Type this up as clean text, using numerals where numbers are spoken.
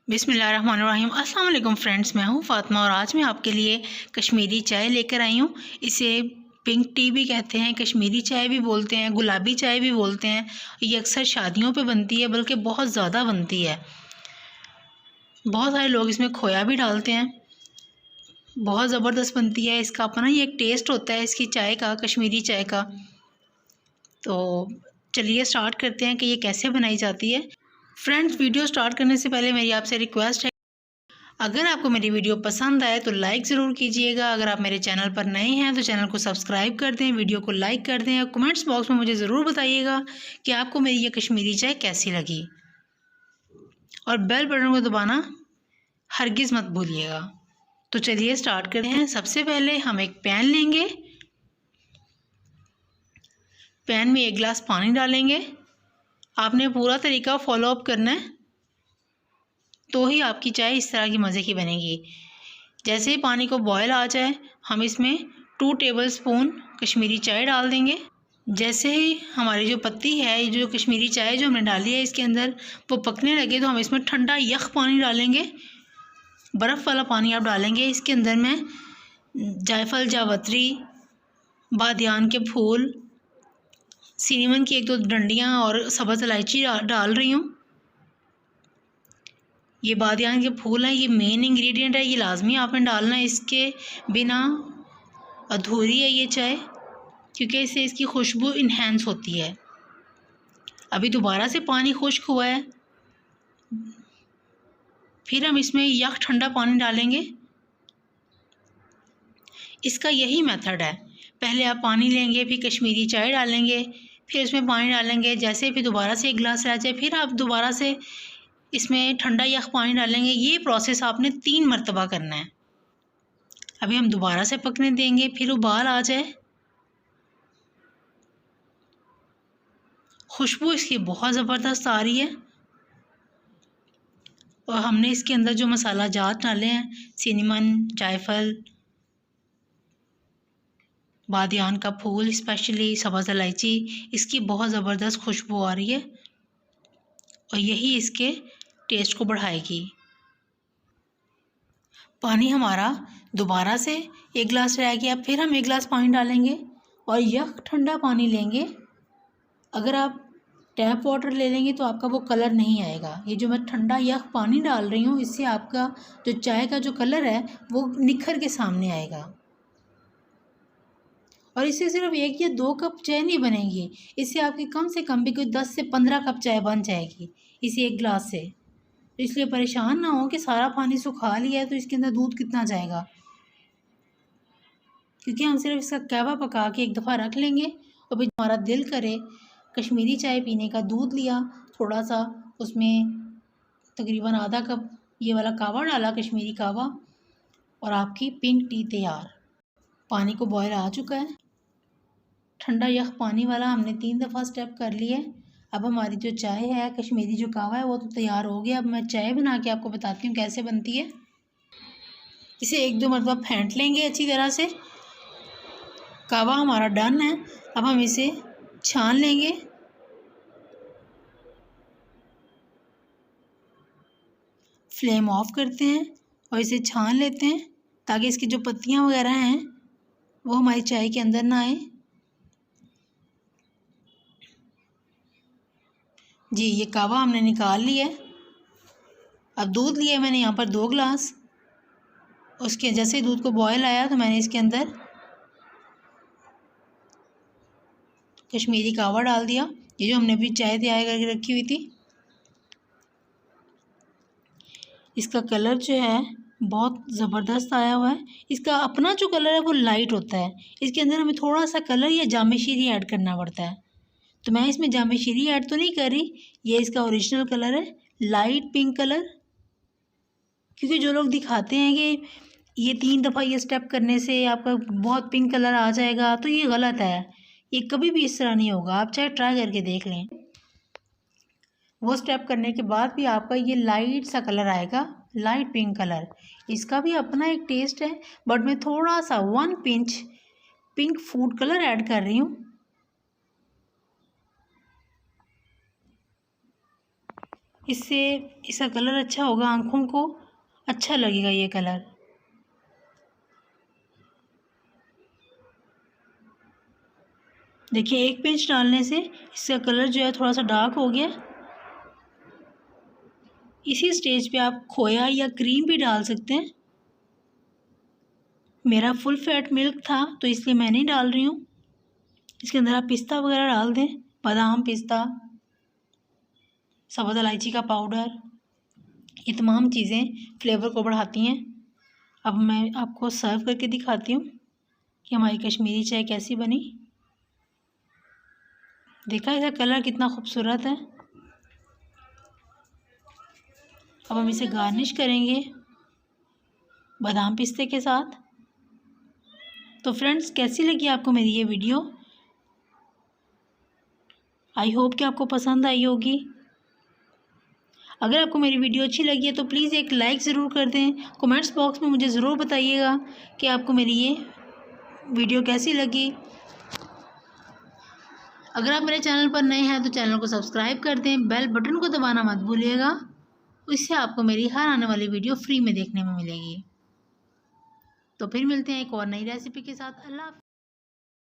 बिस्मिल्लाहिर्रहमानिर्रहीम। अस्सलाम वालेकुम फ्रेंड्स, मैं हूं फ़ातिमा और आज मैं आपके लिए कश्मीरी चाय लेकर आई हूं। इसे पिंक टी भी कहते हैं, कश्मीरी चाय भी बोलते हैं, गुलाबी चाय भी बोलते हैं। ये अक्सर शादियों पे बनती है, बल्कि बहुत ज़्यादा बनती है। बहुत सारे लोग इसमें खोया भी डालते हैं। बहुत ज़बरदस्त बनती है। इसका अपना ही एक टेस्ट होता है इसकी चाय का, कश्मीरी चाय का। तो चलिए स्टार्ट करते हैं कि ये कैसे बनाई जाती है। फ्रेंड्स, वीडियो स्टार्ट करने से पहले मेरी आपसे रिक्वेस्ट है, अगर आपको मेरी वीडियो पसंद आए तो लाइक ज़रूर कीजिएगा। अगर आप मेरे चैनल पर नए हैं तो चैनल को सब्सक्राइब कर दें, वीडियो को लाइक कर दें और कमेंट्स बॉक्स में मुझे ज़रूर बताइएगा कि आपको मेरी ये कश्मीरी चाय कैसी लगी। और बेल बटन को दबाना हरगिज़ मत भूलिएगा। तो चलिए स्टार्ट करते हैं। सबसे पहले हम एक पैन लेंगे। पैन में 1 गिलास पानी डालेंगे। आपने पूरा तरीका फॉलो अप करना है, तो ही आपकी चाय इस तरह की मज़े की बनेगी। जैसे ही पानी को बॉयल आ जाए, हम इसमें 2 टेबलस्पून कश्मीरी चाय डाल देंगे। जैसे ही हमारी जो पत्ती है, जो कश्मीरी चाय जो हमने डाली है इसके अंदर, वो पकने लगे तो हम इसमें ठंडा यख पानी डालेंगे। बर्फ़ वाला पानी आप डालेंगे। इसके अंदर मैं जायफल, जावित्री, बादियान के फूल, सिनेमन की 1-2 डंडियाँ और सब्ज़ इलायची डाल रही हूँ। ये बादियान के फूल हैं, ये मेन इंग्रेडिएंट है, ये लाजमी आपने डालना है। इसके बिना अधूरी है ये चाय, क्योंकि इससे इसकी खुशबू इन्हेंस होती है। अभी दोबारा से पानी खुश्क हुआ है, फिर हम इसमें यख ठंडा पानी डालेंगे। इसका यही मेथड है, पहले आप पानी लेंगे, फिर कश्मीरी चाय डालेंगे, फिर इसमें पानी डालेंगे। जैसे फिर दोबारा से 1 गिलास रह जाए, फिर आप दोबारा से इसमें ठंडा यख पानी डालेंगे। ये प्रोसेस आपने 3 मरतबा करना है। अभी हम दोबारा से पकने देंगे, फिर उबाल आ जाए। खुशबू इसकी बहुत ज़बरदस्त आ रही है। और हमने इसके अंदर जो मसाला जात डाले हैं, सिनेमन, जायफल, बादियान का फूल, स्पेशली सब्ज़ इलायची, इसकी बहुत ज़बरदस्त खुशबू आ रही है और यही इसके टेस्ट को बढ़ाएगी। पानी हमारा दोबारा से 1 गिलास रह गया, फिर हम 1 गिलास पानी डालेंगे और यह ठंडा पानी लेंगे। अगर आप टैप वाटर ले लेंगे तो आपका वो कलर नहीं आएगा। ये जो मैं ठंडा यह पानी डाल रही हूँ, इससे आपका जो चाय का जो कलर है वो निखर के सामने आएगा। और इससे सिर्फ 1 या 2 कप चाय नहीं बनेगी, इससे आपकी कम से कम भी कोई 10 से 15 कप चाय बन जाएगी इस 1 गिलास से। तो इसलिए परेशान ना हो कि सारा पानी सुखा लिया है तो इसके अंदर दूध कितना जाएगा, क्योंकि हम सिर्फ इसका कहवा पका के 1 दफ़ा रख लेंगे। और फिर हमारा दिल करे कश्मीरी चाय पीने का, दूध लिया थोड़ा सा, उसमें तकरीबन आधा कप ये वाला कावा डाला, कश्मीरी कावा, और आपकी पिंक टी तैयार। पानी को बॉयल आ चुका है, ठंडा यख पानी वाला हमने 3 दफ़ा स्टेप कर लिया है। अब हमारी जो चाय है, कश्मीरी जो कावा है, वो तो तैयार हो गया। अब मैं चाय बना के आपको बताती हूँ कैसे बनती है। इसे 1-2 मरतबा फेंट लेंगे अच्छी तरह से। कावा हमारा डन है। अब हम इसे छान लेंगे। फ्लेम ऑफ करते हैं और इसे छान लेते हैं, ताकि इसकी जो पत्तियाँ वगैरह हैं वो हमारी चाय के अंदर ना आए। जी, ये कावा हमने निकाल लिया है। अब दूध लिया मैंने यहाँ पर 2 गिलास। उसके जैसे ही दूध को बॉयल आया तो मैंने इसके अंदर कश्मीरी कावा डाल दिया, ये जो हमने अभी चाय तैयार करके रखी हुई थी। इसका कलर जो है बहुत ज़बरदस्त आया हुआ है। इसका अपना जो कलर है वो लाइट होता है, इसके अंदर हमें थोड़ा सा कलर या जामे शीरी ऐड करना पड़ता है। तो मैं इसमें जामे शीरी ऐड तो नहीं कर रही, ये इसका ओरिजिनल कलर है, लाइट पिंक कलर। क्योंकि जो लोग दिखाते हैं कि ये 3 दफ़ा ये स्टेप करने से आपका बहुत पिंक कलर आ जाएगा, तो ये गलत है। ये कभी भी इस तरह नहीं होगा, आप चाहे ट्राई करके देख लें। वो स्टेप करने के बाद भी आपका ये लाइट सा कलर आएगा, लाइट पिंक कलर। इसका भी अपना एक टेस्ट है, बट मैं थोड़ा सा 1 pinch pink food colour add कर रही हूँ। इससे इसका कलर अच्छा होगा, आँखों को अच्छा लगेगा ये कलर। देखिए एक पिंच डालने से इसका कलर जो है थोड़ा सा डार्क हो गया। इसी स्टेज पे आप खोया या क्रीम भी डाल सकते हैं। मेरा फुल फैट मिल्क था तो इसलिए मैं नहीं डाल रही हूँ। इसके अंदर आप पिस्ता वगैरह डाल दें, बादाम, पिस्ता, साबुत इलायची का पाउडर, ये तमाम चीज़ें फ्लेवर को बढ़ाती हैं। अब मैं आपको सर्व करके दिखाती हूँ कि हमारी कश्मीरी चाय कैसी बनी। देखा इसका कलर कितना खूबसूरत है। अब हम इसे गार्निश करेंगे बादाम पिस्ते के साथ। तो फ्रेंड्स, कैसी लगी आपको मेरी ये वीडियो? आई होप कि आपको पसंद आई होगी। अगर आपको मेरी वीडियो अच्छी लगी है तो प्लीज़ एक लाइक ज़रूर कर दें। कमेंट्स बॉक्स में मुझे ज़रूर बताइएगा कि आपको मेरी ये वीडियो कैसी लगी। अगर आप मेरे चैनल पर नए हैं तो चैनल को सब्सक्राइब कर दें, बेल बटन को दबाना मत भूलिएगा। इससे आपको मेरी हर आने वाली वीडियो फ्री में देखने में मिलेगी। तो फिर मिलते हैं एक और नई रेसिपी के साथ। अल्लाह हाफ़िज़।